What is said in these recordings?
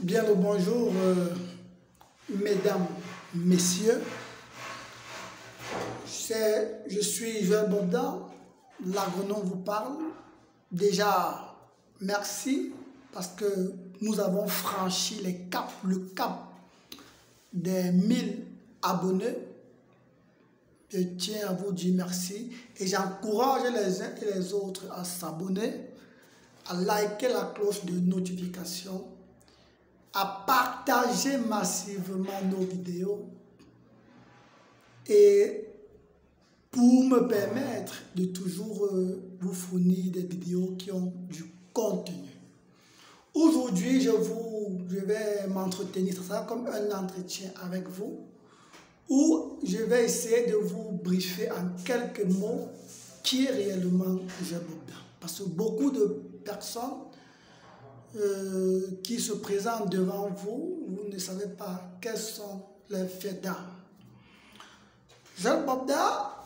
Bien le bonjour, mesdames, messieurs. Je suis Joël Bobda, l'agronome vous parle. Déjà, merci parce que nous avons franchi le cap des 1000 abonnés. Je tiens à vous dire merci et j'encourage les uns et les autres à s'abonner, à liker la cloche de notification, à partager massivement nos vidéos et pour me permettre de toujours vous fournir des vidéos qui ont du contenu. Aujourd'hui, je vais m'entretenir, ça sera comme un entretien avec vous, où je vais essayer de vous briefer en quelques mots qui est réellement Joël Bobda. Parce que beaucoup de personnes qui se présentent devant vous, vous ne savez pas quels sont les faits d'armes. Joël Bobda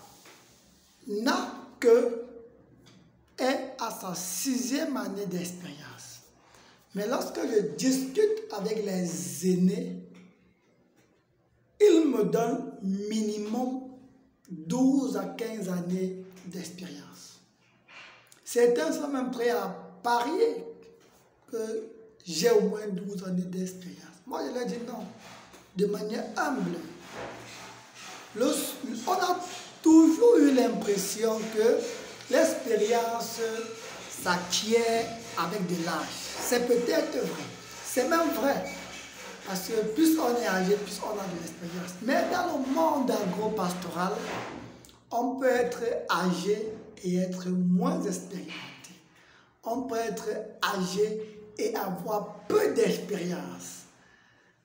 est à sa 6e année d'expérience. Mais lorsque je discute avec les aînés, ils me donnent minimum 12 à 15 années d'expérience. Certains sont même prêts à parier que j'ai au moins 12 années d'expérience. Moi, je leur dis non, de manière humble. On a toujours eu l'impression que l'expérience s'acquiert avec de l'âge. C'est peut-être vrai, c'est même vrai. Parce que plus on est âgé, plus on a de l'expérience. Mais dans le monde agro-pastoral, on peut être âgé et être moins expérimenté. On peut être âgé et avoir peu d'expérience.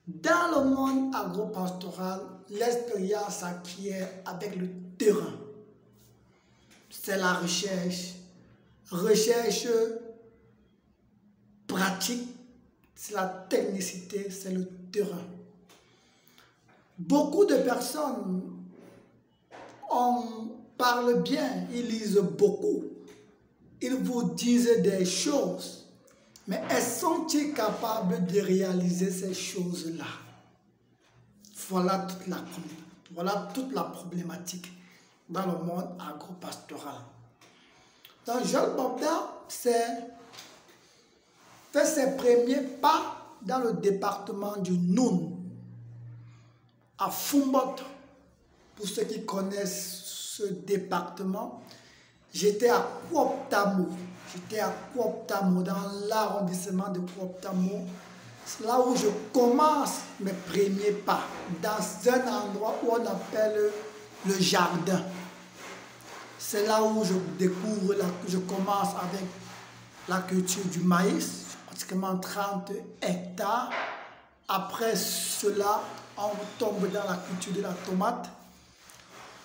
Dans le monde agro-pastoral, l'expérience s'acquiert avec le terrain. C'est la recherche pratique, c'est la technicité, c'est le terrain. Beaucoup de personnes parlent bien, ils lisent beaucoup, ils vous disent des choses, mais sont-ils capables de réaliser ces choses-là? Voilà toute la problématique dans le monde agro-pastoral. Donc Joël Bobda fait ses premiers pas dans le département du Noun, à Fumbot. Pour ceux qui connaissent ce département, j'étais à Kuoptamo. Dans l'arrondissement de Kuoptamo. C'est là où je commence mes premiers pas, dans un endroit où on appelle le jardin. C'est là où je découvre, je commence avec la culture du maïs, pratiquement 30 hectares. Après cela, on tombe dans la culture de la tomate,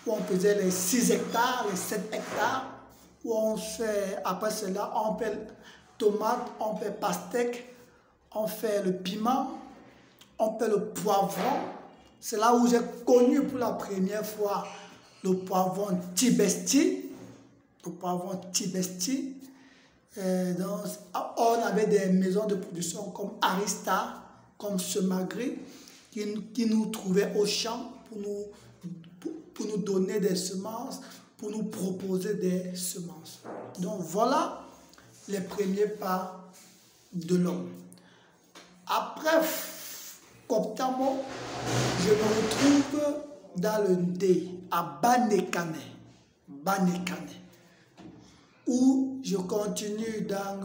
où on faisait les 6 hectares, les 7 hectares, où on fait, après cela, on fait tomate, on fait pastèque, on fait le piment, on fait le poivron. C'est là où j'ai connu pour la première fois le poivron Tibesti. Donc, on avait des maisons de production comme Arista, comme Semagri, qui nous trouvaient au champ pour nous donner des semences, pour nous proposer des semences. Donc voilà les premiers pas de l'homme. Après Kuoptamo, je me retrouve dans le Ndé, à Banekane, où je continue dans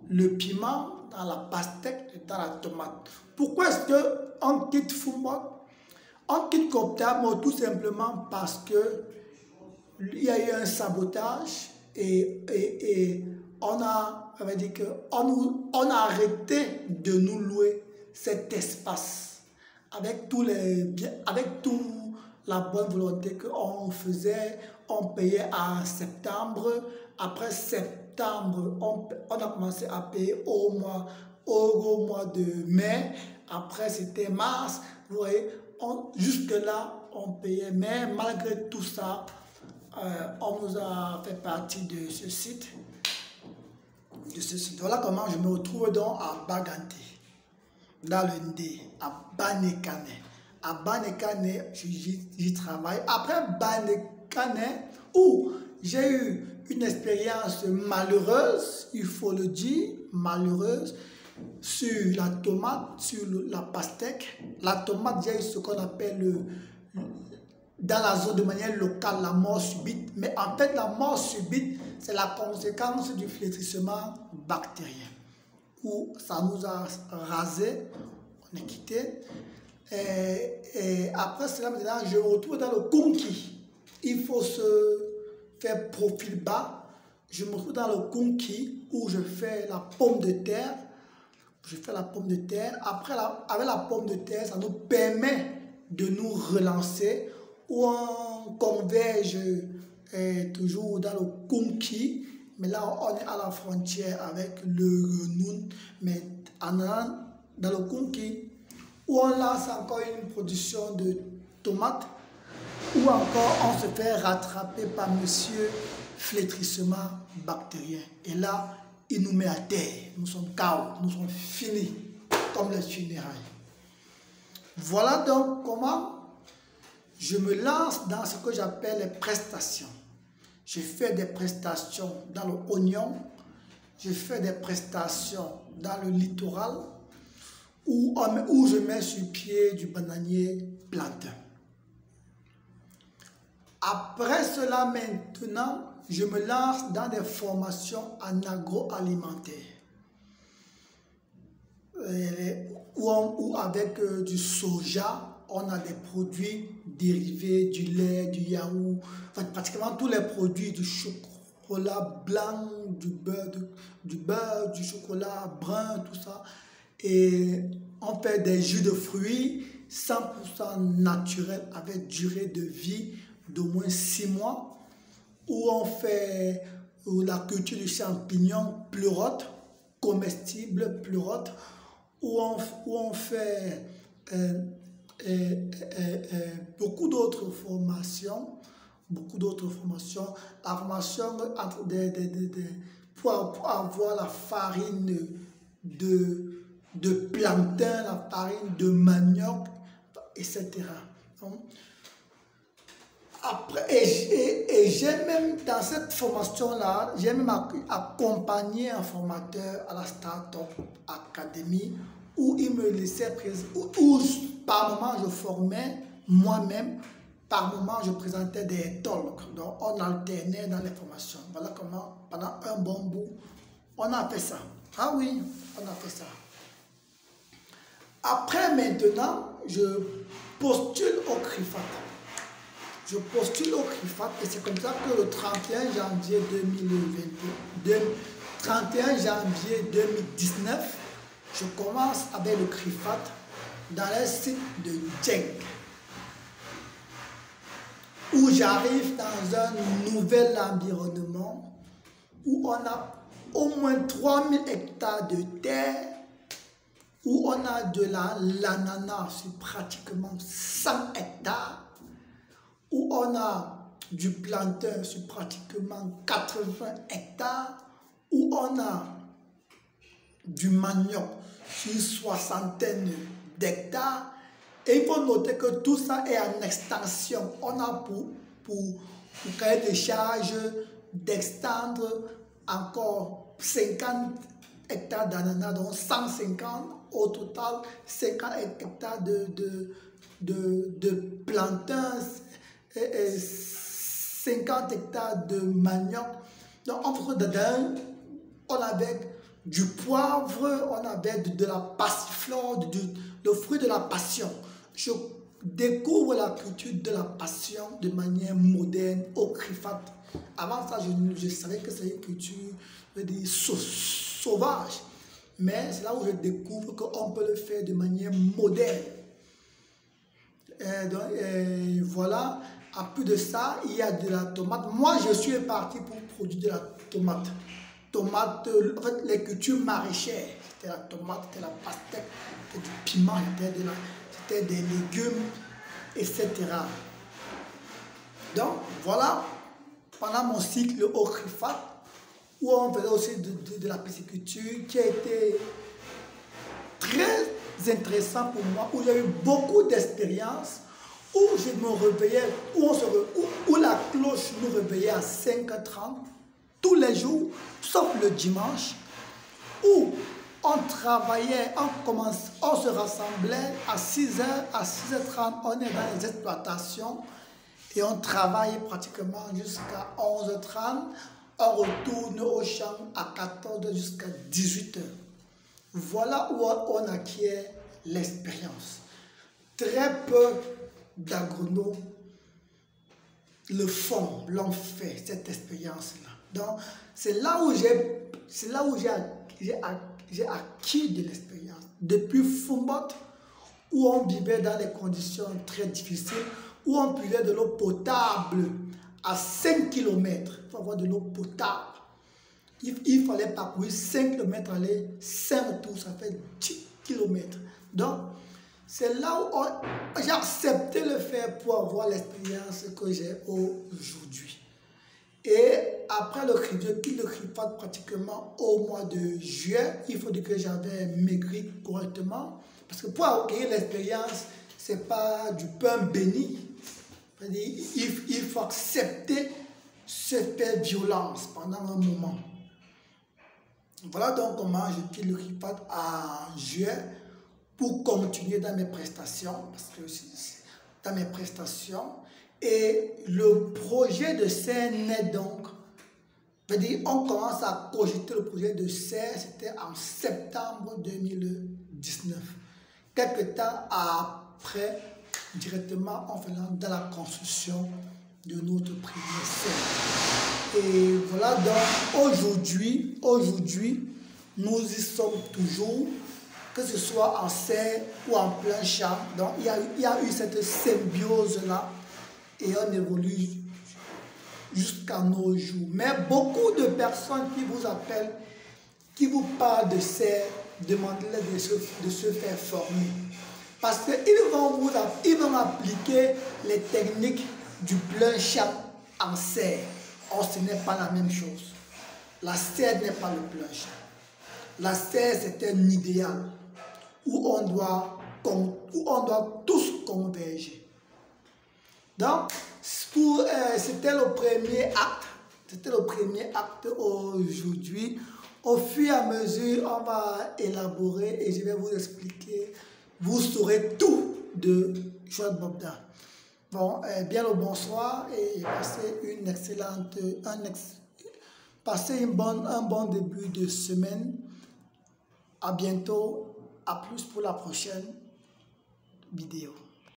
le piment, dans la pastèque et dans la tomate. Pourquoi est-ce qu'on quitte Fumbot? On quitte Kuoptamo tout simplement parce qu'il y a eu un sabotage et on a arrêté de nous louer cet espace avec toute la bonne volonté qu'on faisait. On payait en septembre. Après septembre, on a commencé à payer au mois de mai. Après, c'était mars. Vous voyez, jusque-là, on payait. Mais malgré tout ça, on nous a fait partie de ce site. de ceci. Voilà comment je me retrouve donc à Bagante, dans le Ndé, à Banekane. À Banekane, j'y travaille. Après Banekane, où j'ai eu une expérience malheureuse, il faut le dire, malheureuse, sur la tomate, sur la pastèque. La tomate, j'ai eu ce qu'on appelle dans la zone de manière locale la mort subite. Mais en fait, la mort subite, c'est la conséquence du flétrissement bactérien. Où ça nous a rasé, on est quitté. Et après cela, maintenant, je me retrouve dans le conquis. Il faut se faire profil bas. Je me retrouve dans le conquis où je fais la pomme de terre. Je fais la pomme de terre. Après, avec la pomme de terre, ça nous permet de nous relancer. Où on converge toujours dans le conquis. Mais là, on est à la frontière avec le Renoun. Mais en allant dans le conquis, où on lance encore une production de tomates, ou encore on se fait rattraper par monsieur flétrissement bactérien. Et là, il nous met à terre. Nous sommes KO, nous sommes finis, comme les funérailles. Voilà donc comment je me lance dans ce que j'appelle les prestations. Je fais des prestations dans l'oignon, je fais des prestations dans le littoral, où je mets sur pied du bananier plantain. Après cela, maintenant, je me lance dans des formations en agroalimentaire. Où avec du soja, on a des produits dérivés du lait, du yaourt, enfin, pratiquement tous les produits du chocolat blanc, du beurre, du chocolat brun, tout ça. Et on fait des jus de fruits 100% naturels avec durée de vie d'au moins 6 mois, où on fait la culture du champignon pleurote, comestible pleurote, où on fait beaucoup d'autres formations, la formation pour avoir la farine de plantain, la farine de manioc, etc. Donc, après, et j'ai même, dans cette formation-là, j'ai même accompagné un formateur à la Startup Academy où il me laissait où par moment je formais moi-même, par moment je présentais des talks. Donc on alternait dans les formations. Voilà comment, pendant un bon bout, on a fait ça. Ah oui, on a fait ça. Après maintenant, je postule au CRIFAT. Je postule au CRIFAT et c'est comme ça que le 31 janvier 2019, je commence avec le CRIFAT dans le site de Djeng, où j'arrive dans un nouvel environnement où on a au moins 3000 hectares de terre, où on a de l'ananas sur pratiquement 100 hectares, où on a du plantain sur pratiquement 80 hectares, où on a du manioc sur une soixantaine d'hectares. Et il faut noter que tout ça est en extension. On a pour cahier de charge d'extendre encore 50 hectares d'ananas, donc 150 au total, 50 hectares de plantain, 50 hectares de manioc. Donc on fait dedans, on avait du poivre, on avait de la passiflore, le fruit de la passion. Je découvre la culture de la passion de manière moderne au CRIFAT. Avant ça, je savais que c'est une culture, je veux dire, sauvage. Mais c'est là où je découvre qu'on peut le faire de manière moderne. Et voilà. En plus de ça, il y a de la tomate. Moi, je suis parti pour produire de la tomate. Tomate, en fait, les cultures maraîchères. C'était la tomate, c'était la pastèque, c'était du piment, c'était des légumes, etc. Donc, voilà, pendant mon cycle au CRIFAT, où on faisait aussi de la pisciculture, qui a été très intéressant pour moi, où j'ai eu beaucoup d'expérience, où je me réveillais, où la cloche nous réveillait à 5h30 tous les jours, sauf le dimanche, où on travaillait, on se rassemblait à 6h, à 6h30, on est dans les exploitations et on travaille pratiquement jusqu'à 11h30, on retourne au champ à 14h jusqu'à 18h. Voilà où on acquiert l'expérience. Très peu d'agronomes le font, l'ont fait, cette expérience-là. Donc, c'est là où j'ai acquis de l'expérience. Depuis Foumbot, où on vivait dans des conditions très difficiles, où on buvait de l'eau potable à 5 km. Il faut avoir de l'eau potable. Il fallait parcourir 5 km aller, 5 retours, ça fait 10 km. Donc, c'est là où j'ai accepté le faire pour avoir l'expérience que j'ai aujourd'hui. Et après le CRIFAT pratiquement au mois de juillet, il faut dire que j'avais maigri correctement. Parce que pour acquérir l'expérience, ce n'est pas du pain béni. Il faut accepter se faire violence pendant un moment. Voilà donc comment je quitte le CRIFAT en juillet pour continuer dans mes prestations. Parce que dans mes prestations, et le projet de serre naît donc. On commence à cogiter le projet de serre, c'était en septembre 2019. Quelques temps après, directement en faisant dans la construction de notre premier serre. Et voilà donc aujourd'hui, nous y sommes toujours, que ce soit en serre ou en plein champ. Donc il y a eu cette symbiose-là. Et on évolue jusqu'à nos jours. Mais beaucoup de personnes qui vous appellent, qui vous parlent de serre, demandez-leur de se faire former. Parce qu'ils vont appliquer les techniques du plein champ en serre. Or, ce n'est pas la même chose. La serre n'est pas le plein champ. La serre, c'est un idéal où on doit tous converger. Donc, c'était le premier acte. C'était le premier acte aujourd'hui. Au fur et à mesure, on va élaborer et je vais vous expliquer. Vous saurez tout de Joan Bogdan. Bon, bien le bonsoir et passez un bon début de semaine. À bientôt. À plus pour la prochaine vidéo.